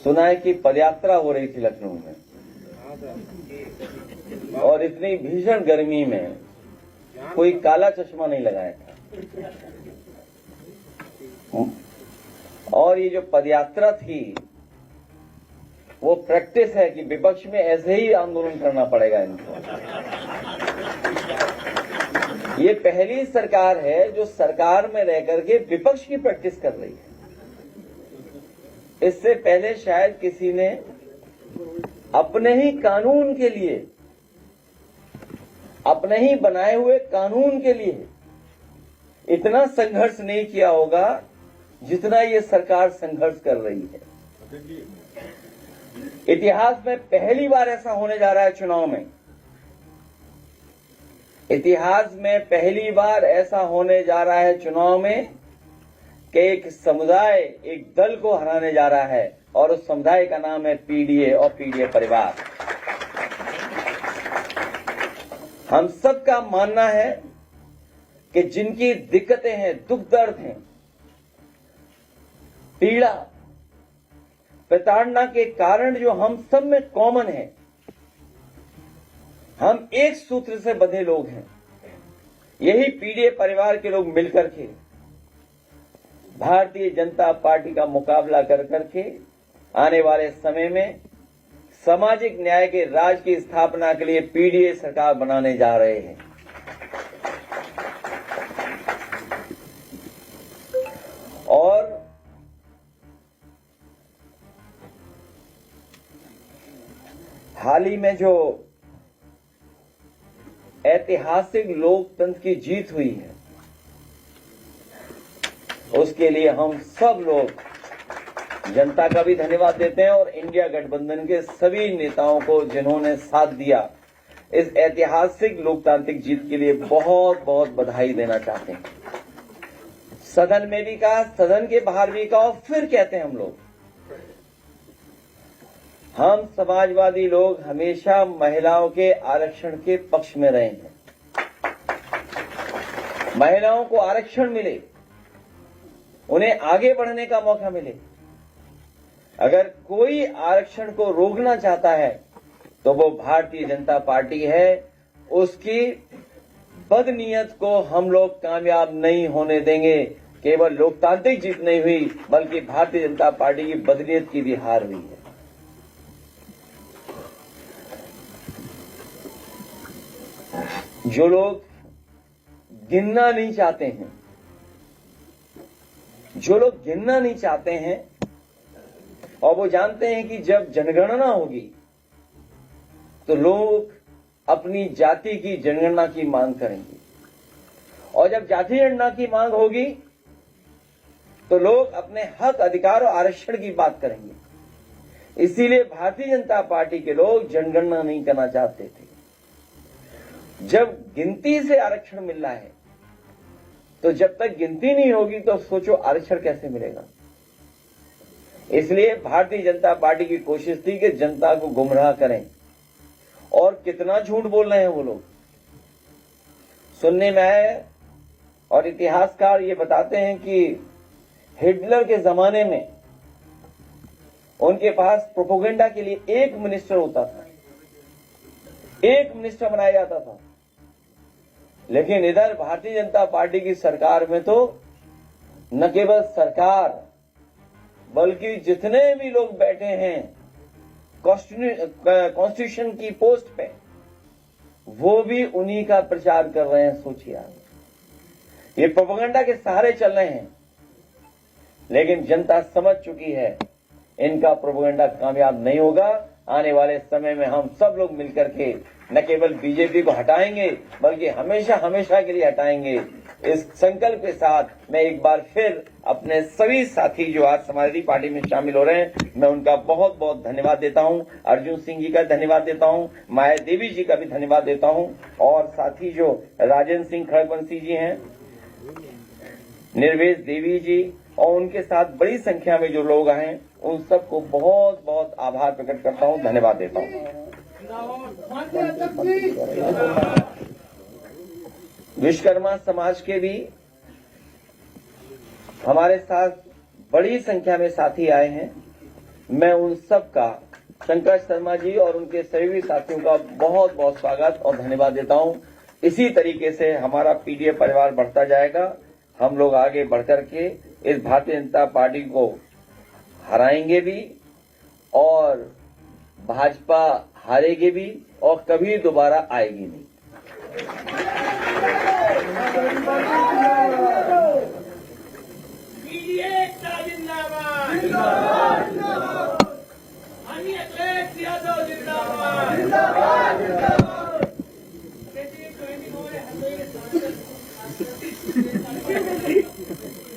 सुना है कि पदयात्रा हो रही थी लखनऊ में, और इतनी भीषण गर्मी में कोई काला चश्मा नहीं लगाया था। और ये जो पदयात्रा थी वो प्रैक्टिस है कि विपक्ष में ऐसे ही आंदोलन करना पड़ेगा इनको। ये पहली सरकार है जो सरकार में रह करके विपक्ष की प्रैक्टिस कर रही है। इससे पहले शायद किसी ने अपने ही कानून के लिए, अपने ही बनाए हुए कानून के लिए इतना संघर्ष नहीं किया होगा जितना ये सरकार संघर्ष कर रही है। इतिहास में पहली बार ऐसा होने जा रहा है चुनाव में, इतिहास में पहली बार ऐसा होने जा रहा है चुनाव में कि एक समुदाय एक दल को हराने जा रहा है, और उस समुदाय का नाम है पीडीए और पीडीए परिवार। हम सबका मानना है कि जिनकी दिक्कतें हैं, दुख दर्द हैं, पीड़ा, प्रताड़ना के कारण जो हम सब में कॉमन है, हम एक सूत्र से बंधे लोग हैं। यही पीडीए परिवार के लोग मिलकर के भारतीय जनता पार्टी का मुकाबला कर करके आने वाले समय में सामाजिक न्याय के राज की स्थापना के लिए पीडीए सरकार बनाने जा रहे हैं। और हाल ही में जो ऐतिहासिक लोकतंत्र की जीत हुई है, उसके लिए हम सब लोग जनता का भी धन्यवाद देते हैं और इंडिया गठबंधन के सभी नेताओं को जिन्होंने साथ दिया, इस ऐतिहासिक लोकतांत्रिक जीत के लिए बहुत बहुत बधाई देना चाहते हैं। सदन में भी कहा, सदन के बाहर भी कहा, और फिर कहते हैं हम समाजवादी लोग हमेशा महिलाओं के आरक्षण के पक्ष में रहे हैं। महिलाओं को आरक्षण मिले, उन्हें आगे बढ़ने का मौका मिले। अगर कोई आरक्षण को रोकना चाहता है तो वो भारतीय जनता पार्टी है। उसकी बदनीयत को हम लोग कामयाब नहीं होने देंगे। केवल लोकतांत्रिक जीत नहीं हुई, बल्कि भारतीय जनता पार्टी की बदनीयत की भी हार हुई है। जो लोग गिनना नहीं चाहते हैं, जो लोग गिनना नहीं चाहते हैं और वो जानते हैं कि जब जनगणना होगी तो लोग अपनी जाति की जनगणना की मांग करेंगे, और जब जाति जनगणना की मांग होगी तो लोग अपने हक, अधिकार और आरक्षण की बात करेंगे। इसीलिए भारतीय जनता पार्टी के लोग जनगणना नहीं करना चाहते थे। जब गिनती से आरक्षण मिल रहा है तो जब तक गिनती नहीं होगी तो सोचो आरक्षण कैसे मिलेगा। इसलिए भारतीय जनता पार्टी की कोशिश थी कि जनता को गुमराह करें, और कितना झूठ बोल रहे हैं वो लोग। सुनने में आए और इतिहासकार ये बताते हैं कि हिटलर के जमाने में उनके पास प्रोपेगेंडा के लिए एक मिनिस्टर होता था, एक मिनिस्टर बनाया जाता था। लेकिन इधर भारतीय जनता पार्टी की सरकार में तो न केवल सरकार, बल्कि जितने भी लोग बैठे हैं कॉन्स्टिट्यूशन की पोस्ट पे, वो भी उन्हीं का प्रचार कर रहे हैं। सोचिए आप, ये प्रोपेगेंडा के सहारे चल रहे हैं। लेकिन जनता समझ चुकी है इनका प्रोपेगेंडा कामयाब नहीं होगा। आने वाले समय में हम सब लोग मिलकर के न केवल बीजेपी को हटाएंगे, बल्कि हमेशा हमेशा के लिए हटाएंगे। इस संकल्प के साथ मैं एक बार फिर अपने सभी साथी जो आज समाजवादी पार्टी में शामिल हो रहे हैं, मैं उनका बहुत बहुत धन्यवाद देता हूं। अर्जुन सिंह जी का धन्यवाद देता हूं, माया देवी जी का भी धन्यवाद देता हूं, और साथी जो राजेंद्र सिंह खड़गवंशी जी हैं, निर्वेश देवी जी और उनके साथ बड़ी संख्या में जो लोग हैं, उन सबको बहुत बहुत आभार प्रकट करता हूं, धन्यवाद देता हूं। विश्वकर्मा समाज के भी हमारे साथ बड़ी संख्या में साथी आए हैं। मैं उन सब का, शंकर शर्मा जी और उनके सभी साथियों का बहुत बहुत स्वागत और धन्यवाद देता हूं। इसी तरीके से हमारा पीडीए परिवार बढ़ता जाएगा। हम लोग आगे बढ़कर के इस भारतीय जनता पार्टी को हराएंगे भी और भाजपा हारेगी भी और कभी दोबारा आएगी नहीं।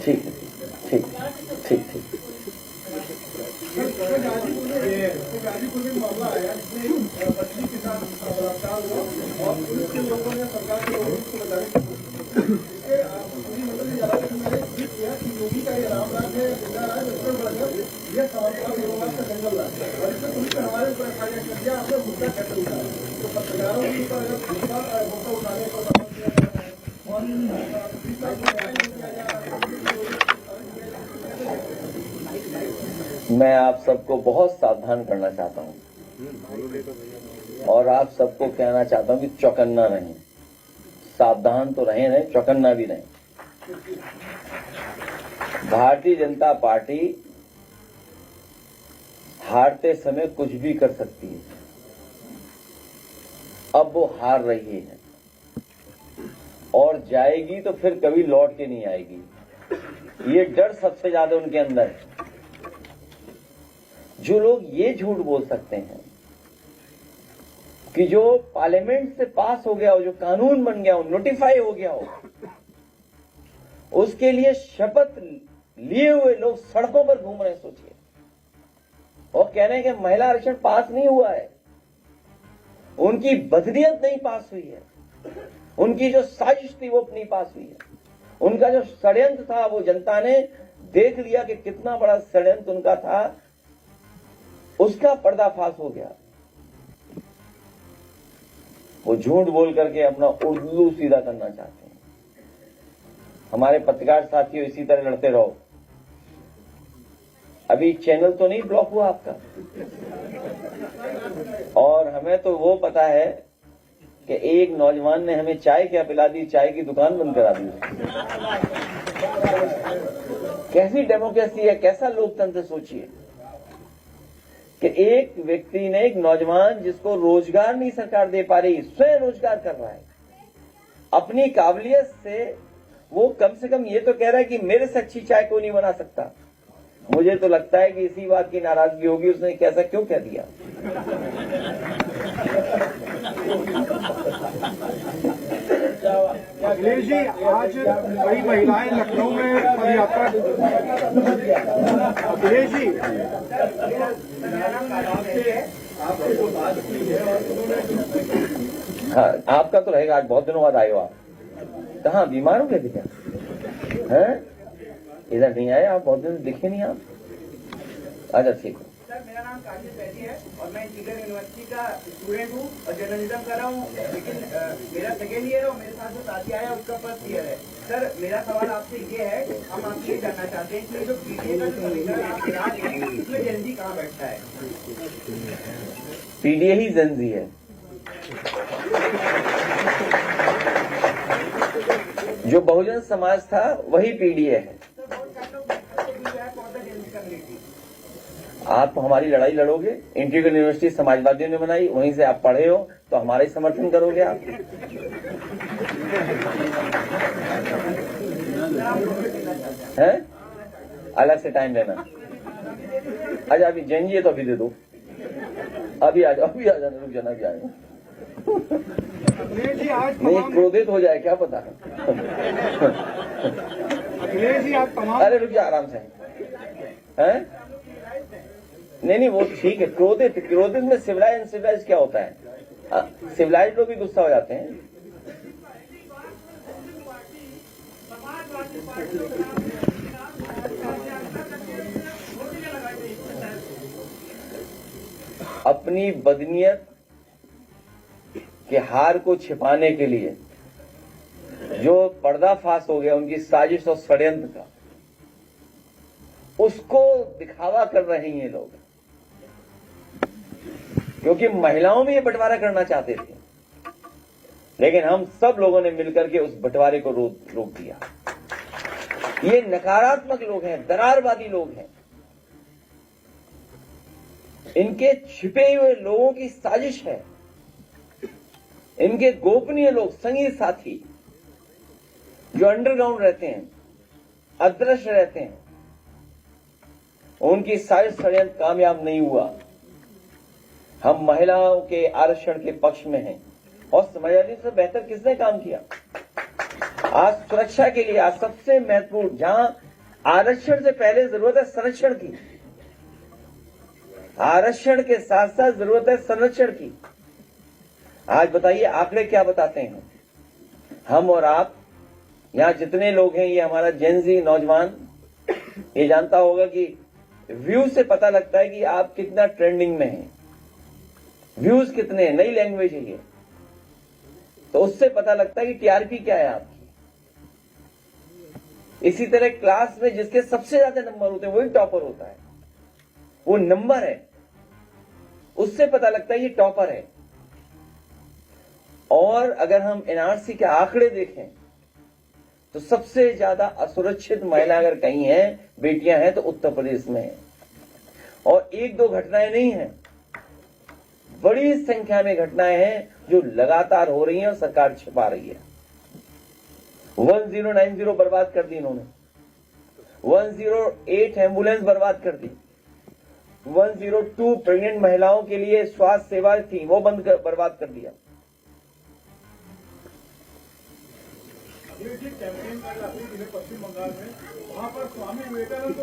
ठीक ठीक ठीक ठीक। गाजीपुर में मामला आया जिसमें पत्नी के साथ बलात्कार हुआ और पुलिस के लोगों ने सरकार के लोगों को बताया। इसके पूरी मतलब मैंने ट्वीट किया कि योगी का ये रामराज है, गुंडा राज, उसमें बढ़कर यह समाजवाद विरोधात का जंगल राज और इसमें पुलिस ने हमारे ऊपर एफआईआर कर दिया। आपने मुद्दा कैसे उठाया? तो पत्रकारों के ऊपर अगर मुद्दा उठाने पर दबाव दिया जा रहा है और मैं आप सबको बहुत सावधान करना चाहता हूं और आप सबको कहना चाहता हूं कि चौकन्ना रहें। सावधान तो रहें, चौकन्ना भी रहें। भारतीय जनता पार्टी हारते समय कुछ भी कर सकती है। अब वो हार रही है और जाएगी तो फिर कभी लौट के नहीं आएगी। ये डर सबसे ज्यादा उनके अंदर है। जो लोग ये झूठ बोल सकते हैं कि जो पार्लियामेंट से पास हो गया हो, जो कानून बन गया हो, नोटिफाई हो गया हो, उसके लिए शपथ लिए हुए लोग सड़कों पर घूम रहे हैं, सोचिए, और कह रहे हैं कि महिला आरक्षण पास नहीं हुआ है। उनकी बदनीयत नहीं पास हुई है, उनकी जो साजिश थी वो नहीं पास हुई है, उनका जो षड्यंत्र था वो जनता ने देख लिया कि कितना बड़ा षड्यंत्र उनका था, उसका पर्दाफाश हो गया। वो झूठ बोल करके अपना उल्लू सीधा करना चाहते हैं। हमारे पत्रकार साथियों, इसी तरह लड़ते रहो। अभी चैनल तो नहीं ब्लॉक हुआ आपका, और हमें तो वो पता है कि एक नौजवान ने हमें चाय क्या पिला दी, चाय की दुकान बंद करा दी। कैसी डेमोक्रेसी है, कैसा लोकतंत्र, सोचिए कि एक व्यक्ति ने, एक नौजवान जिसको रोजगार नहीं सरकार दे पा रही, स्वयं रोजगार कर रहा है अपनी काबिलियत से, वो कम से कम ये तो कह रहा है कि मेरे से अच्छी चाय कोई नहीं बना सकता। मुझे तो लगता है कि इसी बात की नाराजगी होगी उसने कैसा क्यों कह दिया। अखिलेश जी, आज कई महिलाएं लखनऊ में पदयात्रा। अखिलेश जी, हाँ, आपका तो रहेगा। आज बहुत दिनों बाद आए हो आप। कहाँ बीमार हो गए थे क्या? हैं? इधर नहीं आए आप, बहुत दिन दिखे नहीं आप। अच्छा, ठीक है। सर, मेरा नाम काजिल बैदी है और मैं इंजीनियर यूनिवर्सिटी का स्टूडेंट हूँ और जर्नलिज्म कर रहा हूँ, लेकिन मेरा सेकेंड ईयर है और मेरे साथ जो साथी आया है उसका फर्स्ट ईयर है। सर, मेरा सवाल आपसे ये है, हम आपसे ये जानना चाहते हैं कि जो पीडीए का जो समीकरण आप गिरा रहे हैं, उसमें जेनजी कहाँ बैठता है? पीडीए ही जेनजी है। जो बहुजन समाज था वही पीडीए है। आप हमारी लड़ाई लड़ोगे, इंटीग्रल यूनिवर्सिटी समाजवादियों ने बनाई, वहीं से आप पढ़े हो तो हमारा ही समर्थन करोगे आप। हैं? अलग से टाइम लेना। अच्छा, अभी जेनजी है तो अभी दे दो, अभी आ जाओ, अभी आ जाना, रुक जाना, अभी आ जाओ। नहीं, क्रोधित हो जाए क्या पता। अरे रुक जा, आराम से। हैं? नहीं, वो ठीक है। क्रोधित में सिविलाइज अनसिविलाइज क्या होता है? सिविलाइज लोग भी गुस्सा हो जाते हैं। अपनी बदनीयत के हार को छिपाने के लिए जो पर्दाफाश हो गया उनकी साजिश और षड्यंत्र का, उसको दिखावा कर रहे हैं ये लोग। क्योंकि महिलाओं में ये बंटवारा करना चाहते थे, लेकिन हम सब लोगों ने मिलकर के उस बंटवारे को रोक दिया। ये नकारात्मक लोग हैं, दरारवादी लोग हैं। इनके छिपे हुए लोगों की साजिश है। इनके गोपनीय लोग, संगी साथी जो अंडरग्राउंड रहते हैं, अदृश्य रहते हैं, उनकी साजिश षड्यंत्र कामयाब नहीं हुआ। हम महिलाओं के आरक्षण के पक्ष में हैं और समाजवादी से बेहतर किसने काम किया? आज सुरक्षा के लिए आज सबसे महत्वपूर्ण, जहां आरक्षण से पहले जरूरत है संरक्षण की, आरक्षण के साथ साथ जरूरत है संरक्षण की। आज बताइए आंकड़े क्या बताते हैं? हम और आप यहां जितने लोग हैं, ये हमारा जेनजी नौजवान ये जानता होगा कि व्यू से पता लगता है कि आप कितना ट्रेंडिंग में हैं, व्यूज कितने हैं, नई लैंग्वेज है ये, तो उससे पता लगता है कि टीआरपी क्या है आपकी। इसी तरह क्लास में जिसके सबसे ज्यादा नंबर होते हैं वही टॉपर होता है, वो नंबर है, उससे पता लगता है ये टॉपर है। और अगर हम एनआरसी के आंकड़े देखें तो सबसे ज्यादा असुरक्षित महिला अगर कहीं है, बेटियां हैं, तो उत्तर प्रदेश में है। और एक दो घटनाएं नहीं है, बड़ी संख्या में घटनाएं हैं जो लगातार हो रही हैं और सरकार छिपा रही है। 1090 बर्बाद कर दी इन्होंने, 108 एम्बुलेंस बर्बाद कर दी, 102 प्रेग्नेंट महिलाओं के लिए स्वास्थ्य सेवा थी वो बर्बाद कर दिया। कैंपेन कर रहा पश्चिम बंगाल में, वहां पर स्वामी विवेकानंद